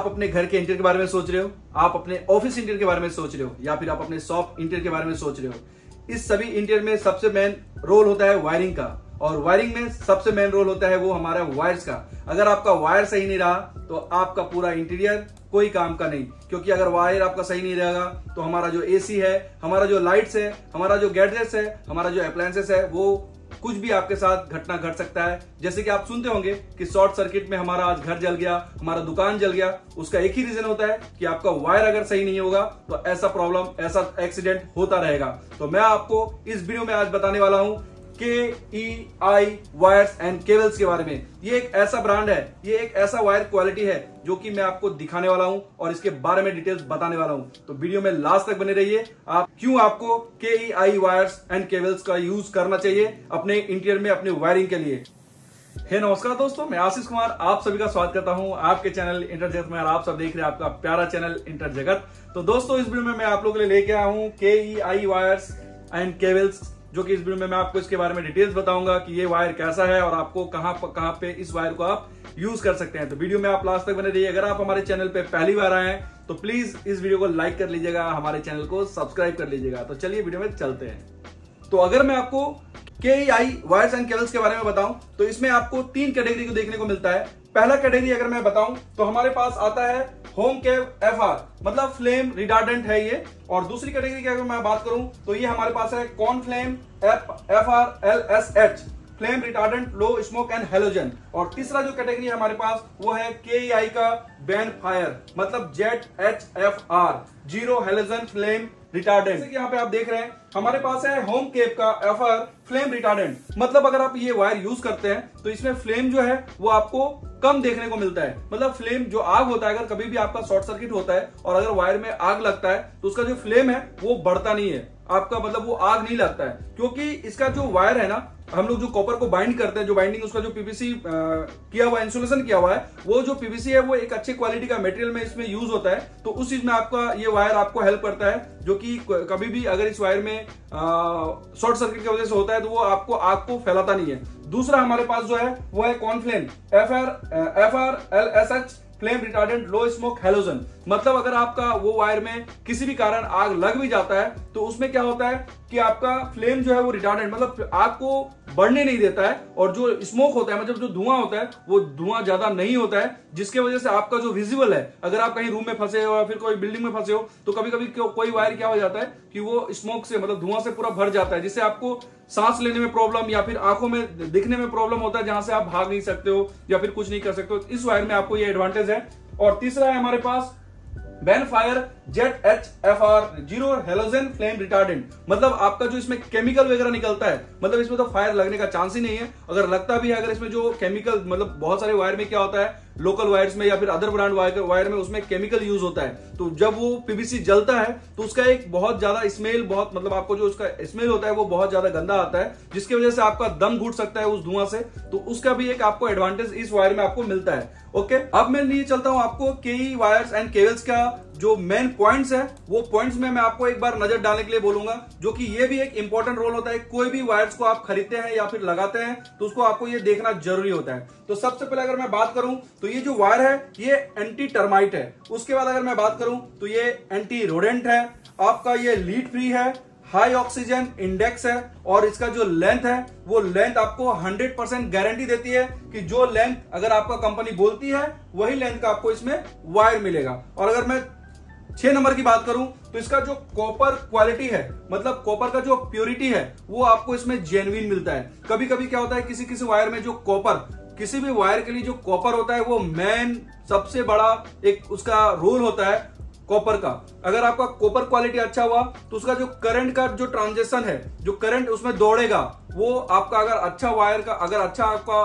आप अपने घर के इंटीरियर के बारे में सोच रहे हो, आप अपने ऑफिस इंटीरियर के बारे में सोच रहे हो, या फिर आप अपने शॉप इंटीरियर के बारे में सोच रहे हो, इस सभी इंटीरियर में सबसे मेन रोल होता है वायरिंग का। और वायरिंग में सबसे मेन रोल होता है वो हमारा वायर्स का। अगर आपका वायर सही नहीं रहा तो आपका पूरा इंटीरियर कोई काम का नहीं, क्योंकि अगर वायर आपका सही नहीं रहेगा तो हमारा जो एसी है, हमारा जो लाइट्स है, हमारा जो गैजेट्स है, हमारा जो अप्लायंसेस है, वो कुछ भी आपके साथ घटना घट सकता है। जैसे कि आप सुनते होंगे कि शॉर्ट सर्किट में हमारा आज घर जल गया, हमारा दुकान जल गया। उसका एक ही रीजन होता है कि आपका वायर अगर सही नहीं होगा तो ऐसा प्रॉब्लम, ऐसा एक्सीडेंट होता रहेगा। तो मैं आपको इस वीडियो में आज बताने वाला हूं KEI वायर्स एंड केबल्स के बारे में। ये एक ऐसा ब्रांड है, ये एक ऐसा वायर क्वालिटी है जो कि मैं आपको दिखाने वाला हूं और इसके बारे में डिटेल्स बताने वाला हूं। तो वीडियो में लास्ट तक बने रहिए। आप क्यों आपको KEI वायर्स एंड केबल्स का यूज करना चाहिए अपने इंटीरियर में, अपने वायरिंग के लिए। हे नमस्कार दोस्तों, मैं आशीष कुमार आप सभी का स्वागत करता हूं आपके चैनल इंटर जगत में। और आप सब देख रहे हैं आपका प्यारा चैनल इंटर जगत। तो दोस्तों, इस वीडियो में मैं आप लोगों के लिए लेके आया हूं KEI वायर्स एंड केबल्स, जो कि इस वीडियो में मैं आपको इसके बारे में डिटेल्स बताऊंगा कि ये वायर कैसा है और आपको कहां पे इस वायर को आप यूज कर सकते हैं। तो वीडियो में आप लास्ट तक बने रहिए। अगर आप हमारे चैनल पे पहली बार आए हैं तो प्लीज इस वीडियो को लाइक कर लीजिएगा, हमारे चैनल को सब्सक्राइब कर लीजिएगा। तो चलिए वीडियो में चलते हैं। तो अगर मैं आपको KEI वायर्स एंड केबल्स के बारे में बताऊं तो इसमें आपको 3 कैटेगरी को देखने को मिलता है। पहला कैटेगरी अगर मैं बताऊं तो हमारे पास आता है होम केव FR, मतलब फ्लेम रिटार्डेंट है ये। और दूसरी कैटेगरी की अगर मैं बात करूं तो ये हमारे पास है con flame FR LSH, flame retardant low smoke and halogen. और तीसरा जो कैटेगरी है हमारे पास वो है KEI का बैन फायर, मतलब ZHFR, zero halogen flame retardant. जैसे कि यहाँ पे आप देख रहे हैं हमारे पास है होम केव का FR फ्लेम रिटार्डेंट, मतलब अगर आप ये वायर यूज करते हैं तो इसमें फ्लेम जो है वो आपको कम देखने को मिलता है। मतलब फ्लेम जो आग होता है, अगर कभी भी आपका शॉर्ट सर्किट होता है और अगर वायर में आग लगता है तो उसका जो फ्लेम है वो बढ़ता नहीं है आपका, मतलब वो आग नहीं लगता है। क्योंकि इसका जो वायर है ना, हम लोग जो कॉपर को बाइंड करते हैं, जो बाइंडिंग उसका जो PVC किया हुआ, इंसुलेशन किया हुआ है, वो जो PVC है वो एक अच्छे क्वालिटी का मटेरियल में इसमें यूज होता है। तो उस चीज में आपका ये वायर आपको हेल्प करता है, जो कि कभी भी अगर इस वायर में शॉर्ट सर्किट की वजह से होता है तो वो आपको आग को फैलाता नहीं है। दूसरा हमारे पास जो है वो है कॉनफ्लेम FR LSH, flame retardant low smoke halogen. मतलब अगर आपका वो वायर में किसी भी कारण आग लग भी जाता है तो उसमें क्या होता है कि आपका फ्लेम जो है वो रिटार्डेंट, मतलब आग को बढ़ने नहीं देता है, और जो स्मोक होता है, मतलब जो धुआं होता है, वो धुआं ज्यादा नहीं होता है, जिसके वजह से आपका जो विजिबल है, अगर आप कहीं रूम में फंसे हो या फिर कोई बिल्डिंग में फंसे हो तो कभी कभी कोई वायर क्या हो जाता है कि वो स्मोक से, मतलब धुआं से पूरा भर जाता है, जिससे आपको सांस लेने में प्रॉब्लम या फिर आंखों में दिखने में प्रॉब्लम होता है, जहां से आप भाग नहीं सकते हो या फिर कुछ नहीं कर सकते हो। इस वायर में आपको ये एडवांटेज है। और तीसरा है हमारे पास ban fire ZHFR, zero halogen flame retardant, मतलब आपका जो इसमेमें केमिकल वगैरह निकलता है, मतलब इसमें तो फायर लगने का चांस ही नहीं है। अगर लगता भी है, अगर इसमें जो केमिकल, मतलब बहुत सारे वायर में क्या होता है, लोकल वायर्स में या फिर अदर ब्रांड वायर में उसमें केमिकल यूज होता है, तो जब वो PVC जलता है तो उसका एक बहुत ज्यादा स्मेल, बहुत मतलब आपको जो उसका स्मेल होता है वो बहुत ज्यादा गंदा आता है, जिसकी वजह से आपका दम घुट सकता है उस धुआं से। तो उसका भी एक आपको एडवांटेज इस वायर में आपको मिलता है। ओके, अब मैं लिए चलता हूं आपको KEI वायर्स एंड केबल्स का जो मेन पॉइंट्स है, वो पॉइंट्स में मैं आपको एक बार नजर डालने के लिए बोलूंगा, जो कि ये भी एक इंपॉर्टेंट रोल होता है। कोई भी वायर्स को आप खरीदते हैं या फिर लगाते हैं तो उसको आपको ये देखना जरूरी होता है। तो सबसे पहले अगर मैं बात करूं तो ये जो वायर है ये एंटी टर्माइट है। उसके बाद अगर मैं बात करूं तो ये एंटी रोडेंट है, आपका ये लीड फ्री है, हाई ऑक्सीजन इंडेक्स है, और इसका जो लेंथ है वो लेंथ आपको 100% गारंटी देती है कि जो लेंथ अगर आपका कंपनी बोलती है वही लेंथ का आपको इसमें वायर मिलेगा। और अगर मैं 6 नंबर की बात करूं तो इसका जो कॉपर क्वालिटी है, मतलब कॉपर का जो प्योरिटी है, वो आपको इसमें जेन्युइन मिलता है। कभी कभी क्या होता है, किसी किसी वायर में जो कॉपर, किसी भी वायर के लिए जो कॉपर होता है वो मेन सबसे बड़ा एक उसका रोल होता है कॉपर का। अगर आपका कॉपर क्वालिटी अच्छा हुआ तो उसका जो करंट का जो ट्रांजिशन है, जो करंट उसमें दौड़ेगा, वो आपका अगर अच्छा वायर का, अगर अच्छा आपका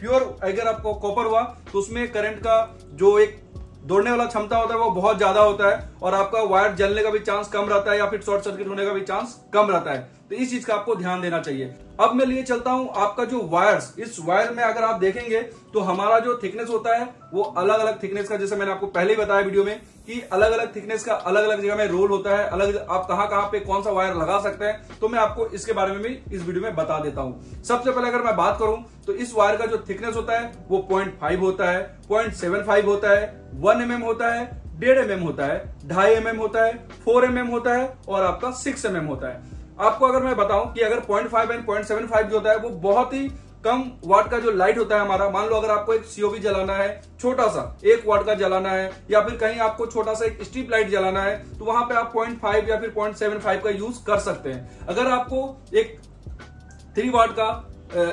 प्योर अगर आपको कॉपर हुआ तो उसमें करंट का जो एक दौड़ने वाला क्षमता होता है वो बहुत ज्यादा होता है, और आपका वायर जलने का भी चांस कम रहता है या फिर शॉर्ट सर्किट होने का भी चांस कम रहता है। तो इस चीज का आपको ध्यान देना चाहिए। अब मैं लिए चलता हूं आपका जो वायर्स, इस वायर में अगर आप देखेंगे तो हमारा जो थिकनेस होता है वो अलग अलग थिकनेस का, जैसे मैंने आपको पहले ही बताया वीडियो में कि अलग अलग थिकनेस का अलग अलग जगह में रोल होता है, अलग आप कहां पे कौन सा वायर लगा सकते हैं, तो मैं आपको इसके बारे में भी इस वीडियो में बता देता हूं। सबसे पहले अगर मैं बात करूं तो इस वायर का जो थिकनेस होता है वो 0.5 होता है, 0.75 होता है, 1 mm होता है, 1.5 mm होता है, 2.5 mm होता है, 4 mm होता है और आपका 6 mm होता है। आपको अगर मैं बताऊं कि अगर 0.5 एंड 0.75 जो होता है वो बहुत ही कम वाट का जो लाइट होता है हमारा, मान लो अगर आपको एक सीओवी जलाना है, छोटा सा 1 वाट का जलाना है, या फिर कहीं आपको छोटा सा एक स्ट्रीप लाइट जलाना है, तो वहां पे आप 0.5 या फिर 0.75 का यूज कर सकते हैं। अगर आपको एक 3 वाट का,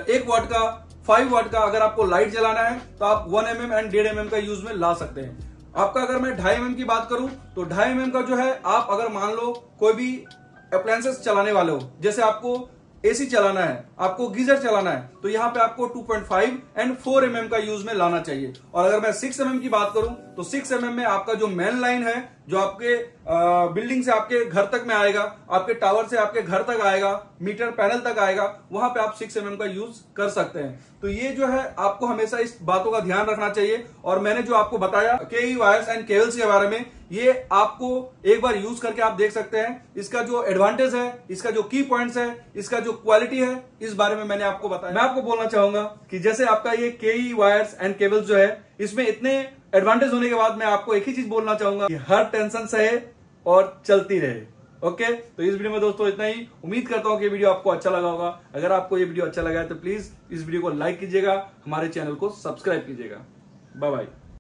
1 वाट का, 5 वाट का अगर आपको लाइट जलाना है तो आप 1 mm एंड 1.5 mm का यूज में ला सकते हैं। आपका अगर मैं 2.5 mm की बात करूं तो 2.5 mm का जो है, आप अगर मान लो कोई भी अप्लायंसेस चलाने वाले हो, जैसे आपको एसी चलाना है, आपको गीजर चलाना है, तो यहां पे आपको 2.5 एंड 4 mm का यूज में लाना चाहिए। और अगर मैं 6 mm की बात करूं तो 6 mm में आपका जो मेन लाइन है, जो आपके बिल्डिंग से आपके घर तक में आएगा, आपके टावर से आपके घर तक आएगा, मीटर पैनल तक आएगा, वहां पे आप 6 mm का यूज कर सकते हैं। तो ये जो है आपको हमेशा इस बातों का ध्यान रखना चाहिए। और मैंने जो आपको बताया केई वायर्स एंड केबल्स के बारे में, ये आपको एक बार यूज करके आप देख सकते हैं। इसका जो एडवांटेज है, इसका जो की पॉइंट्स है, इसका जो क्वालिटी है, इस बारे में मैंने आपको बताया। मैं आपको बोलना चाहूंगा कि जैसे आपका ये केई वायर्स एंड केबल्स जो है, इसमें इतने एडवांटेज होने के बाद मैं आपको एक ही चीज बोलना चाहूंगा कि हर टेंशन सहे और चलती रहे। ओके, तो इस वीडियो में दोस्तों इतना ही। उम्मीद करता हूं कि वीडियो आपको अच्छा लगा होगा। अगर आपको ये वीडियो अच्छा लगा है तो प्लीज इस वीडियो को लाइक कीजिएगा, हमारे चैनल को सब्सक्राइब कीजिएगा। Bye bye.